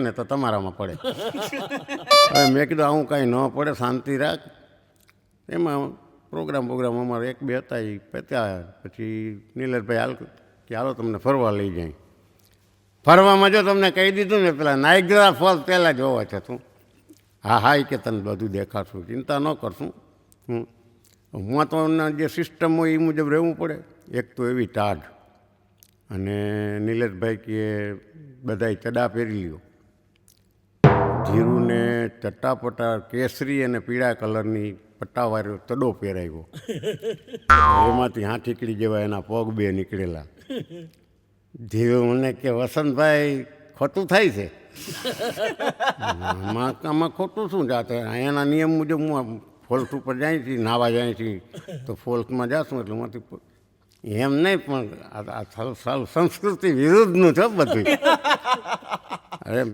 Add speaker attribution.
Speaker 1: ને તો તમારામાં પડે. હવે મેં કીધું આવું કાંઈ ન પડે, શાંતિ રાખ. એમાં પ્રોગ્રામ અમારે એક બે હતા એ પત્યા. પછી નીલેશભાઈ હાલો તમને ફરવા લઈ જાય. ફરવામાં જો તમને કહી દીધું ને, પેલા નાયગ્રા ફોલ્સ પહેલાં જોવા છે તું. હા એ કે તને બધું દેખાડશું, ચિંતા ન કરશું. હું તો જે સિસ્ટમ હોય એ મુજબ રહેવું પડે. એક તો એવી ટાઢ, અને નીલેશભાઈ કે બધાય ચડા પહેરી લ્યો. ધીરુને ચટ્ટાપટા કેસરી અને પીળા કલરની પટ્ટાવાળો ચડો પહેરાવ્યો. એમાંથી હાથીકડી જેવા એના પગ બે નીકળેલા. ધીરુ મને કે વસંતભાઈ ખોટું થાય છે. આમાં ખોટું શું જાતે, અહીંયાના નિયમ મુજબ હું ફોલ્સ ઉપર જાય છે, નાવા જાય છે, તો ફોલ્સમાં જાશું એટલે માંથી એમ નહીં. પણ આ સંસ્કૃતિ વિરુદ્ધનું છે બધું. અરે